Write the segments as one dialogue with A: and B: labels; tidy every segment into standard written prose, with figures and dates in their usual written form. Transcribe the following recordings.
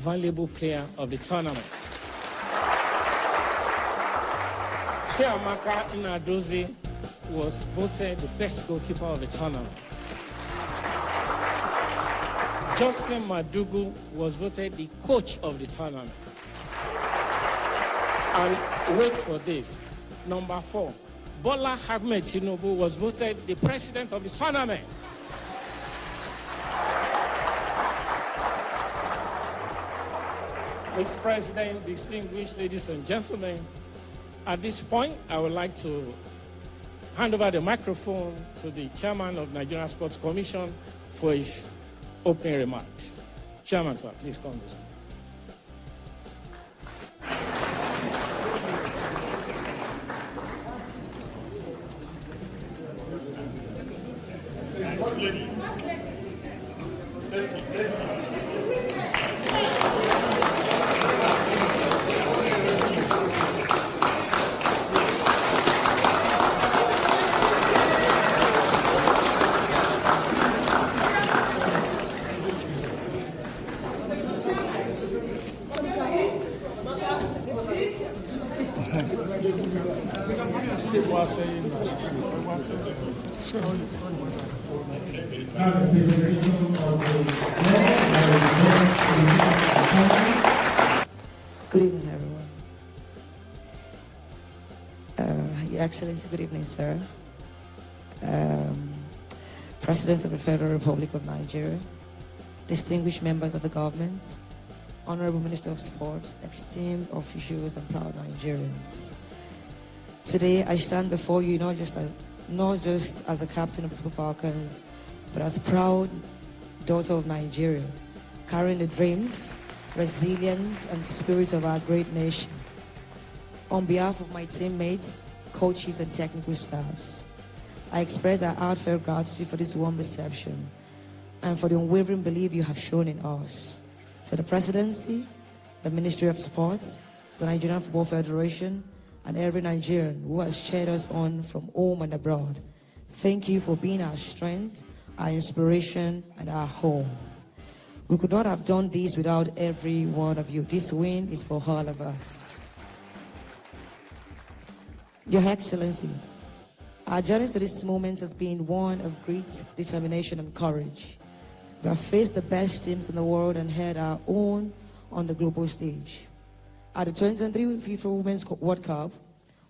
A: valuable player of the tournament. Chiamaka Nnadozie was voted the best goalkeeper of the tournament. Justin Madugu was voted the coach of the tournament. And wait for this, number 4, Bola Ahmed Tinubu was voted the president of the tournament. Mr. President, distinguished ladies and gentlemen, at this point, I would like to hand over the microphone to the chairman of Nigerian Sports Commission for his opening remarks. Chairman, sir, please come this way.
B: Good evening, everyone. Your Excellency, good evening, sir. President of the Federal Republic of Nigeria, distinguished members of the government, Honorable Minister of Sports, esteemed officials, and proud Nigerians. Today, I stand before you not just as a captain of Super Falcons, but as proud daughter of Nigeria, carrying the dreams, resilience, and spirit of our great nation. On behalf of my teammates, coaches, and technical staffs, I express our heartfelt gratitude for this warm reception and for the unwavering belief you have shown in us. To the Presidency, the Ministry of Sports, the Nigerian Football Federation, and every Nigerian who has cheered us on from home and abroad, thank you for being our strength, our inspiration, and our home. We could not have done this without every one of you. This win is for all of us. Your Excellency, our journey to this moment has been one of great determination and courage. We have faced the best teams in the world and had our own on the global stage. At the 2023 FIFA Women's World Cup,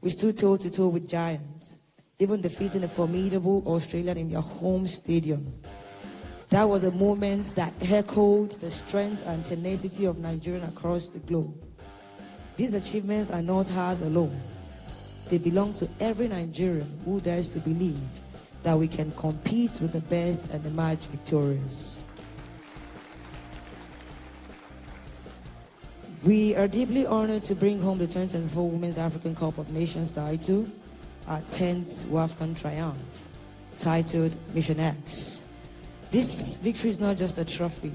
B: we stood toe-to-toe with giants, even defeating a formidable Australian in their home stadium. That was a moment that echoed the strength and tenacity of Nigerians across the globe. These achievements are not ours alone. They belong to every Nigerian who dares to believe that we can compete with the best and emerge victorious. We are deeply honored to bring home the 2024 Women's African Cup of Nations title, our 10th WAFCON triumph, titled Mission X. This victory is not just a trophy.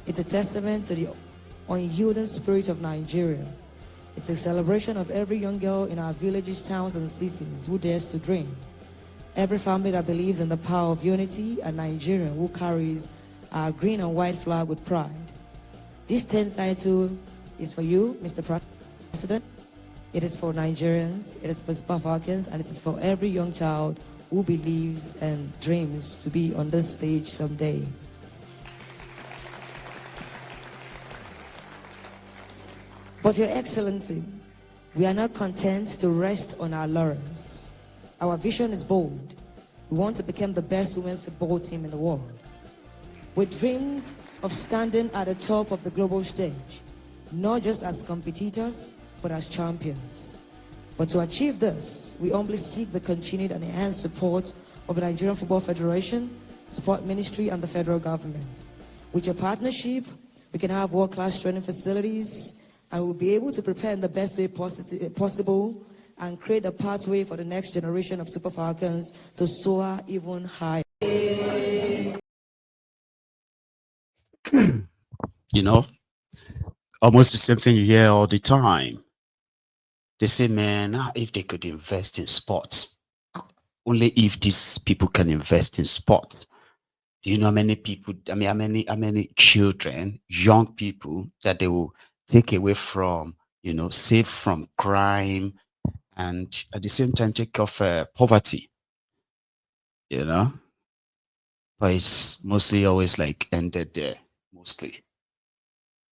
B: It's a testament to the unyielding spirit of Nigeria. It's a celebration of every young girl in our villages, towns, and cities who dares to dream. Every family that believes in the power of unity, and Nigerian who carries our green and white flag with pride. This 10th title is for you, Mr. President. It is for Nigerians, it is for Super Falcons, and it is for every young child who believes and dreams to be on this stage someday. But Your Excellency, we are not content to rest on our laurels. Our vision is bold. We want to become the best women's football team in the world. We dreamed of standing at the top of the global stage, not just as competitors, but as champions. But to achieve this, we humbly seek the continued and enhanced support of the Nigerian Football Federation, Sport Ministry, and the federal government. With your partnership, we can have world-class training facilities, and we'll be able to prepare in the best way possible and create a pathway for the next generation of Super Falcons to soar even higher.
C: You know, almost the same thing you hear all the time. They say, man, if they could invest in sports, only if these people can invest in sports. Do you know how many people, how many children, young people that they will take away from, save from crime, and at the same time take off poverty, but it's mostly always like ended there, mostly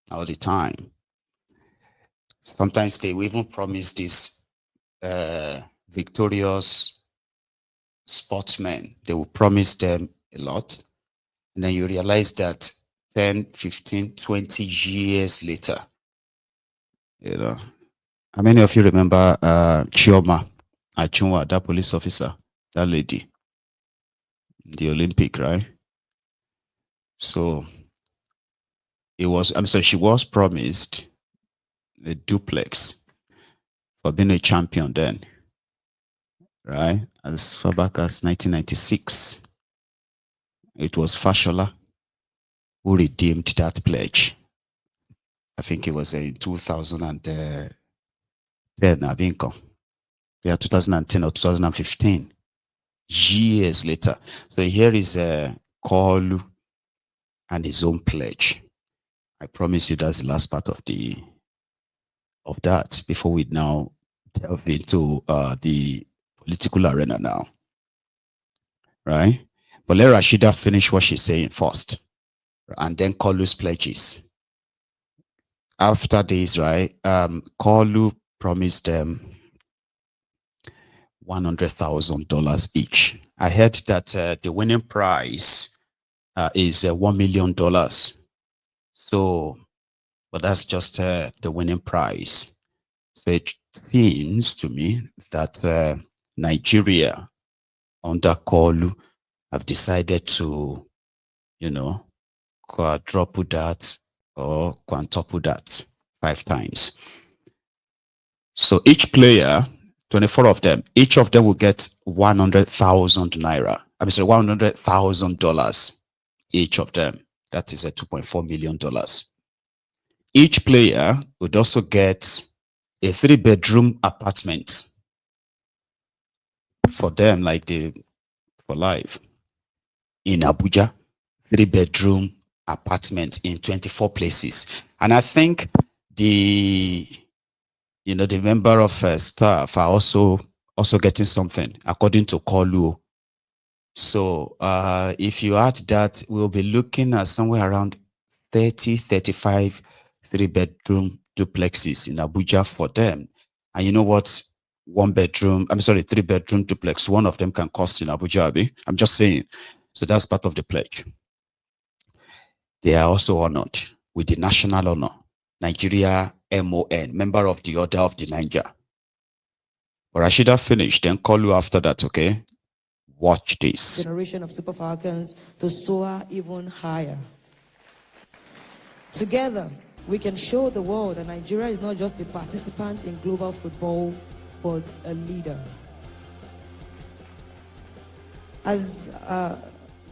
C: all the time. Sometimes they will even promise this victorious sportsmen, they will promise them a lot, and then you realize that 10, 15, 20 years later, how many of you remember Chioma Achunwa, that police officer, that lady, the Olympic, right? So she was promised a duplex for being a champion then, right? As far back as 1996. It was Fashola who redeemed that pledge. I think it was in 2010, I think. Yeah, 2010 or 2015. Years later. So here is Koolu and his own pledge. I promise you that's the last part of that before we now delve into the political arena now. Right? But let Rashida finish what she's saying first. And then Koolu's pledges. After this, right, Koolu promised them $100,000 each. I heard that the winning prize is $1 million. So, but that's just the winning prize. So it seems to me that Nigeria under Koolu have decided to, quadruple that or quintuple that 5 times. So each player, 24 of them, each of them will get 100,000 naira. I'm sorry, $100,000 each of them. That is a $2.4 million. Each player would also get a 3-bedroom apartment for them, like for life in Abuja. 3-bedroom apartment in 24 places. And I think the member of staff are also getting something according to Koolu. So if you add that, we'll be looking at somewhere around 35 3-bedroom duplexes in Abuja for them. And you know what? 3-bedroom duplex, one of them can cost in Abuja, Abi. I'm just saying. So that's part of the pledge. They are also honored with the national honor, Nigeria MON, member of the Order of the Niger. But Rashida finished, then Koolu after that, okay? Watch this.
B: Generation of Super Falcons to soar even higher. Together, we can show the world that Nigeria is not just a participant in global football, but a leader. As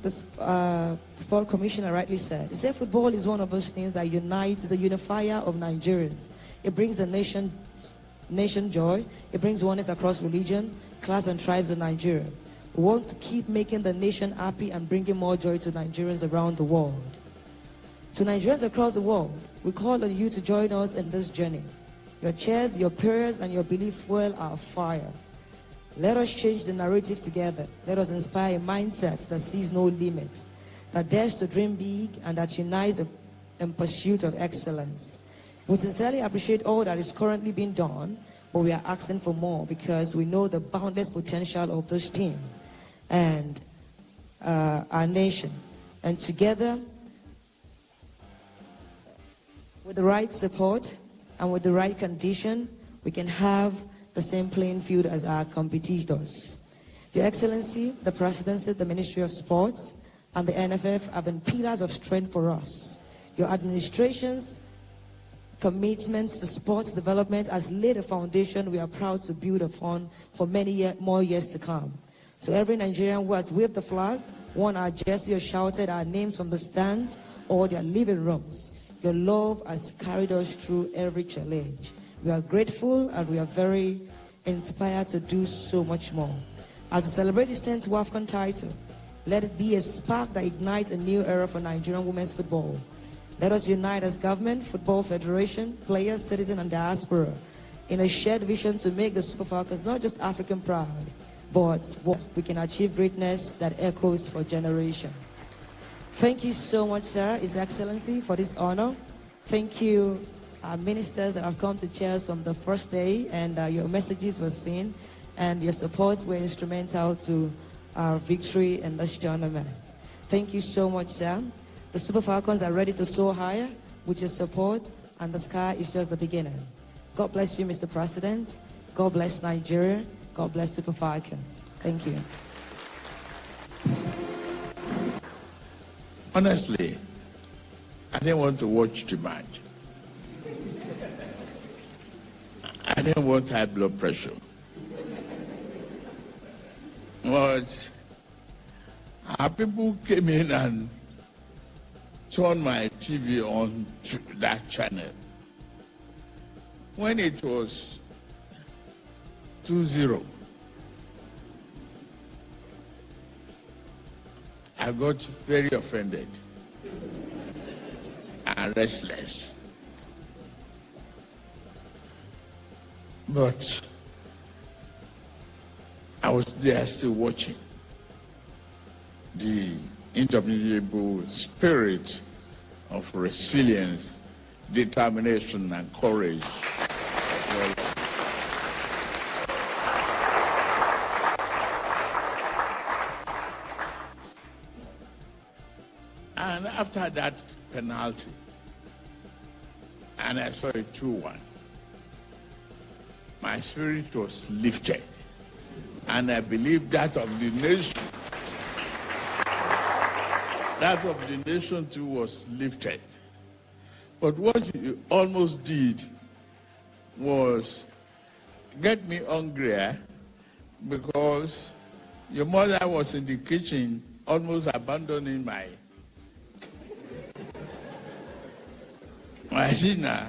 B: the sport commissioner rightly said, he said football is one of those things that unites, is a unifier of Nigerians. It brings the nation joy. It brings oneness across religion, class, and tribes of Nigeria. We want to keep making the nation happy and bringing more joy to Nigerians around the world. To Nigerians across the world, we call on you to join us in this journey. Your cheers, your prayers, and your belief fuel our fire. Let us change the narrative together. Let us inspire a mindset that sees no limit, that dares to dream big, and that unites in pursuit of excellence. We sincerely appreciate all that is currently being done, but we are asking for more because we know the boundless potential of this team and our nation. And together, with the right support and with the right condition, we can have the same playing field as our competitors. Your Excellency, the Presidency, the Ministry of Sports, and the NFF have been pillars of strength for us. Your administration's commitments to sports development has laid a foundation we are proud to build upon for many more years to come. To every Nigerian who has waved the flag, worn our jersey, or shouted our names from the stands or their living rooms, your love has carried us through every challenge. We are grateful and we are very inspired to do so much more. As we celebrate this 10th WAFCON title, Let it be a spark that ignites a new era for Nigerian women's football. Let us unite as government, football federation, players, citizens, and diaspora in a shared vision to make the Super Falcons not just African proud, but we can achieve greatness that echoes for generations. Thank you so much, sir, His Excellency, for this honor. Thank you, our ministers that have come to chairs from the first day, and your messages were seen, and your supports were instrumental to our victory in this tournament. Thank you so much, sir. The Super Falcons are ready to soar higher with your support, and the sky is just the beginning. God bless you, Mr. President. God bless Nigeria. God bless Super Falcons. Thank you.
D: Honestly, I didn't want to watch too much. I didn't want high blood pressure. But our people came in and turned my TV on to that channel. When it was 2-0, I got very offended and restless. But I was there still watching. The indomitable spirit of resilience, determination, and courage. And after that penalty, and I saw it 2-1, my spirit was lifted. And I believe that of the nation too was lifted. But what you almost did was get me hungrier, because your mother was in the kitchen almost abandoning my dinner.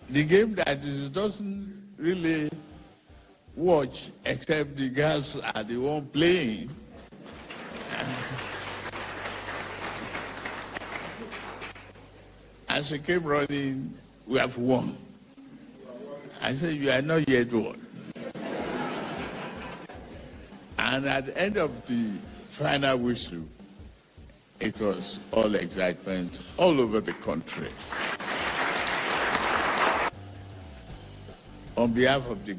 D: The game that doesn't really watch except the girls are the one playing. As she came running, we have won. I said, you are not yet won. And at the end of the final whistle, it was all excitement all over the country. On behalf of the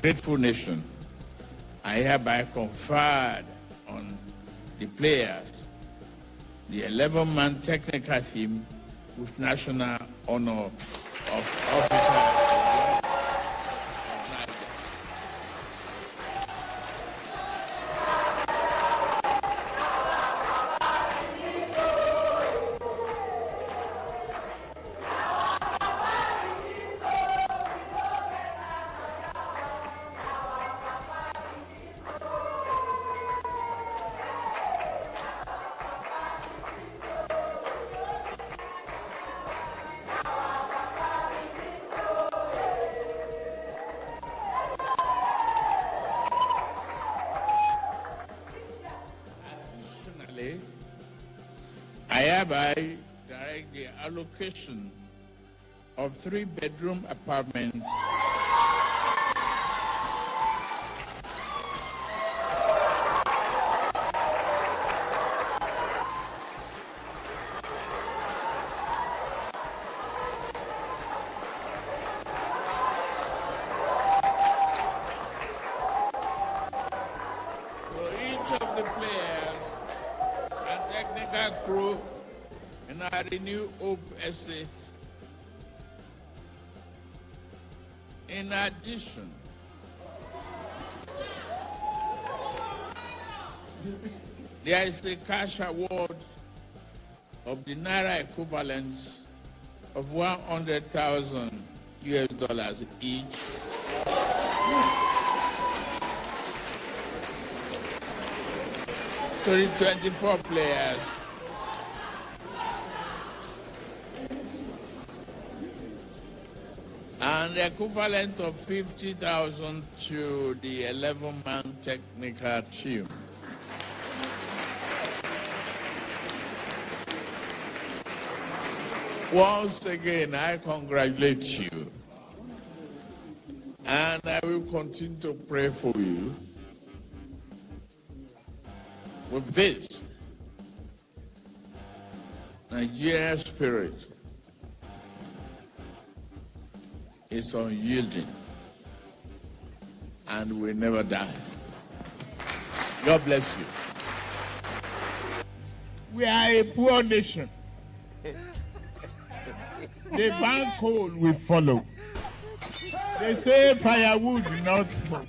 D: grateful nation, I hereby conferred on the players the 11-man technical team with national honor of officer. I hereby direct the allocation of 3-bedroom apartments for each of the players and technical crew in our Renew Hope Estate. In addition, there is a cash award of the Naira equivalent of $100,000 each. To the 24 players. and the equivalent of 50,000 to the 11-man technical team. Once again, I congratulate you, and I will continue to pray for you. With this, Nigerian spirit is unyielding and will never die. God bless you.
E: We are a poor nation. The ban coal will follow. They say firewood, not smoke.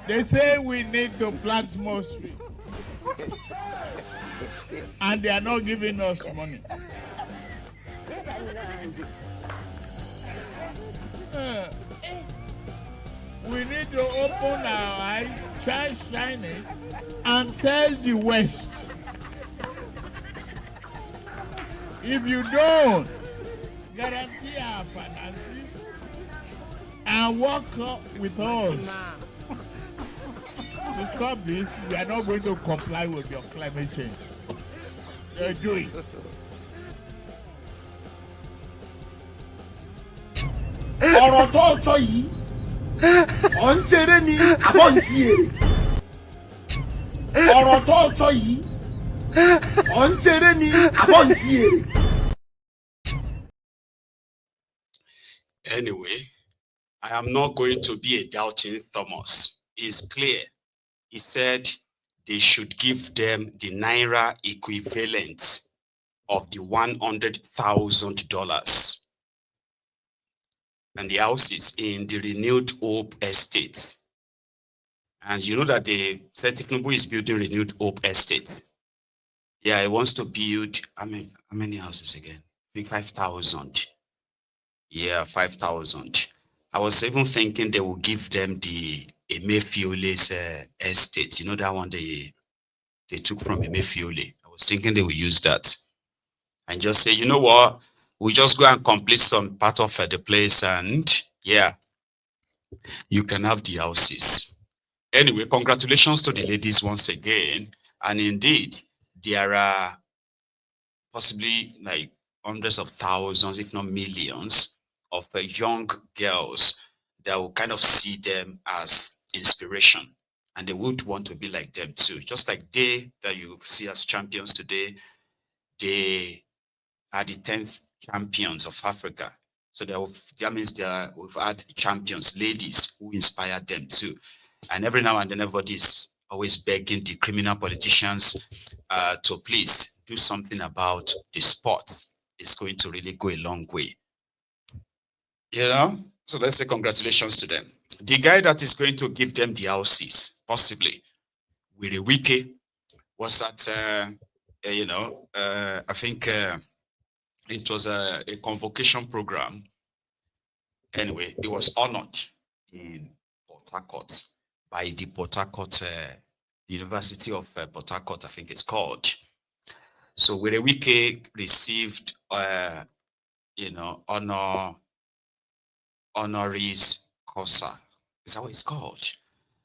E: They say we need to plant more trees. And they are not giving us money. We need to open our eyes, try shining, and tell the West. If you don't guarantee our finances and work with us to stop this, we are not going to comply with your climate change. They're doing.
F: ọ̀rọ̀ tó sọ yìí ọ̀ ń ṣeré ni àbọ̀ ń ṣe èrè ọ̀rọ̀ tó sọ yìí ọ̀ ń ṣeré ni àbọ̀ ń ṣe èrè.
C: Anyway, I am not going to be a doubting Thomas. It's clear. He said they should give them the Naira equivalent of the $100,000. And the houses in the Renewed Hope Estate. And you know that the Tinubu is building Renewed Hope Estate. Yeah, he wants to build, how many houses again? I think 5,000. Yeah, 5,000. I was even thinking they will give them the Emefiole's estate. You know that one they took from Emefiole. I was thinking they will use that. And just say, you know what? We just go and complete some part of the place and yeah, you can have the houses. Anyway, congratulations to the ladies once again. And indeed, there are possibly like hundreds of thousands, if not millions, of young girls that will kind of see them as inspiration. And they would want to be like them too. Just like they that you see as champions today, they are the 10th champions of Africa. So that means we've had champions, ladies who inspired them too. And every now and then everybody is always begging the criminal politicians to please do something about the sport. It's going to really go a long way. You know? So let's say congratulations to them. The guy that is going to give them the houses, possibly, with a wiki, was at, I think it was a convocation program. Anyway, it was honored in Port Harcourt by the Port Harcourt, University of Port Harcourt, I think it's called. So with a wiki received, honoris causa. Is that what it's called?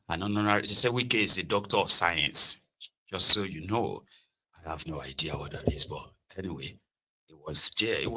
C: An honorary, they say wiki is the doctor of science. Just so you know, I have no idea what that is, but anyway, it was there.